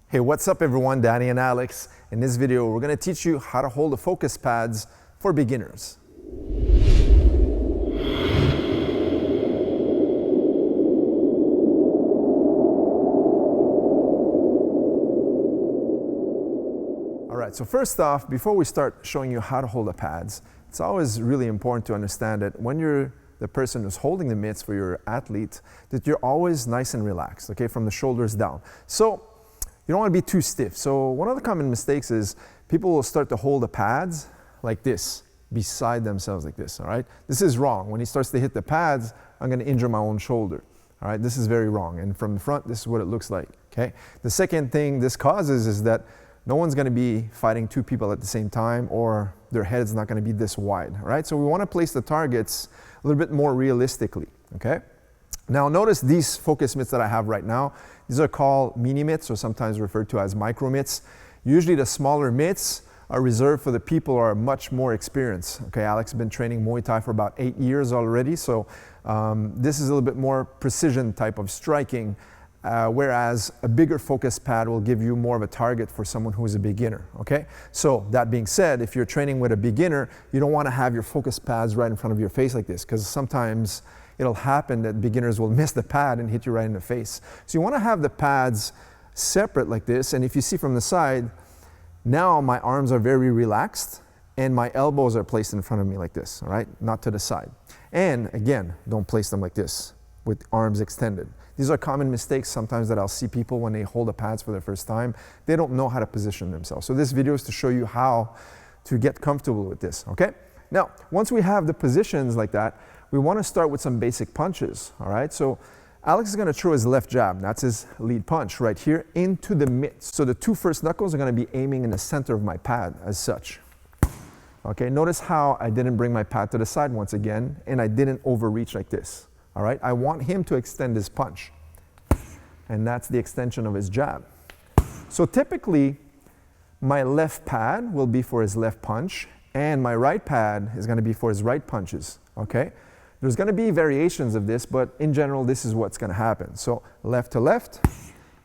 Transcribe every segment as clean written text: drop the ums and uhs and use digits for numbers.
Hey, what's up everyone? Danny and Alex. In this video, we're going to teach you how to hold the focus pads for beginners. All right, so first off, before we start showing you how to hold the pads, it's always really important to understand that when you're the person who's holding the mitts for your athlete, that you're always nice and relaxed, okay, from the shoulders down. So you don't want to be too stiff. So one of the common mistakes is people will start to hold the pads like this, beside themselves like this, all right? This is wrong. When he starts to hit the pads, I'm going to injure my own shoulder, all right? This is very wrong. And from the front, this is what it looks like, okay? The second thing this causes is that no one's going to be fighting two people at the same time, or their head's not going to be this wide, all right? So we want to place the targets a little bit more realistically, okay? Now notice these focus mitts that I have right now. These are called mini mitts, or sometimes referred to as micro mitts. Usually the smaller mitts are reserved for the people who are much more experienced. Okay, Alex has been training Muay Thai for about 8 years already, so this is a little bit more precision type of striking, whereas a bigger focus pad will give you more of a target for someone who is a beginner, okay? So that being said, if you're training with a beginner, you don't want to have your focus pads right in front of your face like this, because sometimes it'll happen that beginners will miss the pad and hit you right in the face. So you want to have the pads separate like this, and if you see from the side, now my arms are very relaxed and my elbows are placed in front of me like this, all right? Not to the side. And again, don't place them like this with arms extended. These are common mistakes sometimes that I'll see people when they hold the pads for the first time. They don't know how to position themselves. So this video is to show you how to get comfortable with this, okay? Now, once we have the positions like that, we want to start with some basic punches, all right? So Alex is going to throw his left jab, that's his lead punch right here, into the mitts. So the two first knuckles are going to be aiming in the center of my pad as such. Okay, notice how I didn't bring my pad to the side once again, and I didn't overreach like this, all right? I want him to extend his punch, and that's the extension of his jab. So typically, my left pad will be for his left punch, and my right pad is going to be for his right punches, okay? There's going to be variations of this, but in general, this is what's going to happen. So left to left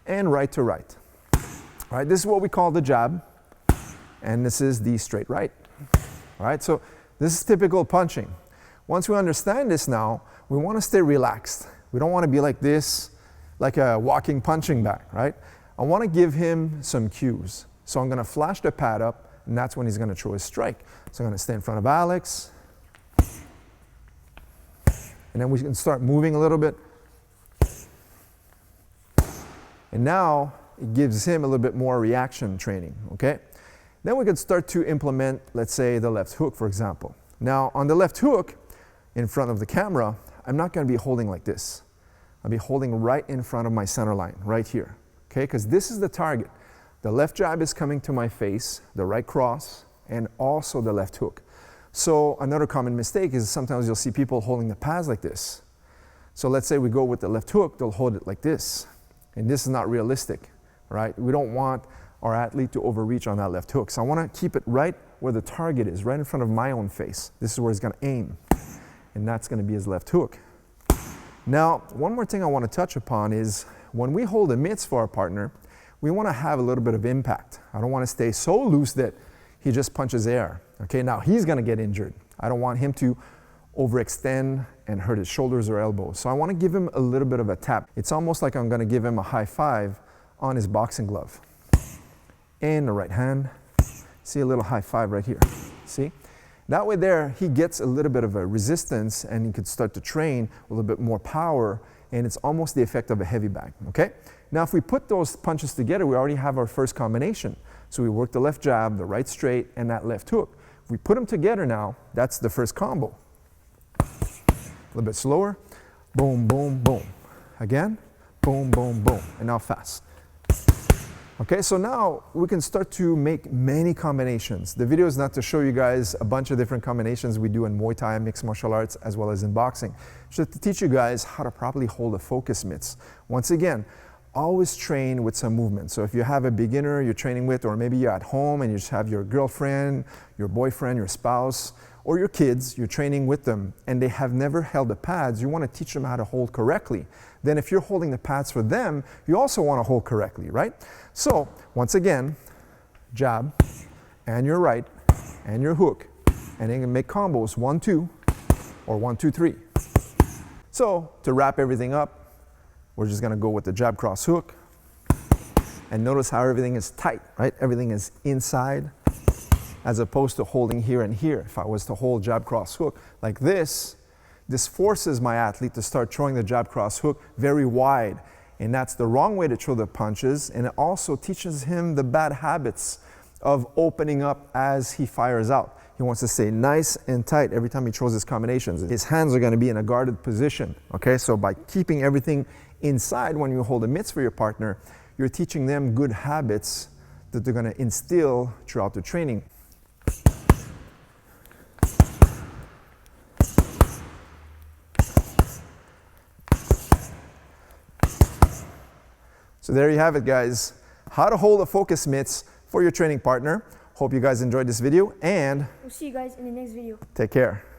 and right to right. All right, this is what we call the jab, and this is the straight right. All right, so this is typical punching. Once we understand this now, we want to stay relaxed. We don't want to be like this, like a walking punching bag, right? I want to give him some cues. So I'm going to flash the pad up, and that's when he's going to throw his strike. So I'm going to stay in front of Alex, and then we can start moving a little bit. And now it gives him a little bit more reaction training, okay? Then we can start to implement, let's say, the left hook, for example. Now, on the left hook, in front of the camera, I'm not going to be holding like this. I'll be holding right in front of my center line, right here, okay? Because this is the target. The left jab is coming to my face, the right cross, and also the left hook. So another common mistake is sometimes you'll see people holding the pads like this. So let's say we go with the left hook, they'll hold it like this. And this is not realistic, right? We don't want our athlete to overreach on that left hook. So I want to keep it right where the target is, right in front of my own face. This is where he's going to aim. And that's going to be his left hook. Now, one more thing I want to touch upon is when we hold the mitts for our partner, we want to have a little bit of impact. I don't want to stay so loose that he just punches air. Okay, now he's going to get injured. I don't want him to overextend and hurt his shoulders or elbows. So I want to give him a little bit of a tap. It's almost like I'm going to give him a high five on his boxing glove. And the right hand. See a little high five right here. See? That way there, he gets a little bit of a resistance and he could start to train with a little bit more power, and it's almost the effect of a heavy bag, okay? Now if we put those punches together, we already have our first combination. So we work the left jab, the right straight, and that left hook. If we put them together now, that's the first combo. A little bit slower. Boom, boom, boom. Again, boom, boom, boom. And now fast. Okay, so now we can start to make many combinations. The video is not to show you guys a bunch of different combinations we do in Muay Thai, mixed martial arts, as well as in boxing. It's just to teach you guys how to properly hold the focus mitts. Once again, always train with some movement. So if you have a beginner you're training with, or maybe you're at home and you just have your girlfriend, your boyfriend, your spouse, or your kids, you're training with them, and they have never held the pads, you want to teach them how to hold correctly. then if you're holding the pads for them, you also want to hold correctly, right? So once again, jab, and your right, and your hook, and then you can make combos 1, 2, or 1, 2, 3. So to wrap everything up, we're just going to go with the jab cross hook, and notice how everything is tight, right? Everything is inside, as opposed to holding here and here. If I was to hold jab cross hook like this forces my athlete to start throwing the jab cross hook very wide, and that's the wrong way to throw the punches, and it also teaches him the bad habits of opening up as he fires out. He wants to stay nice and tight every time he throws his combinations. His hands are going to be in a guarded position, okay? So by keeping everything inside when you hold the mitts for your partner, you're teaching them good habits that they're going to instill throughout the training. So there you have it, guys. How to hold a focus mitts for your training partner. Hope you guys enjoyed this video, and we'll see you guys in the next video. Take care.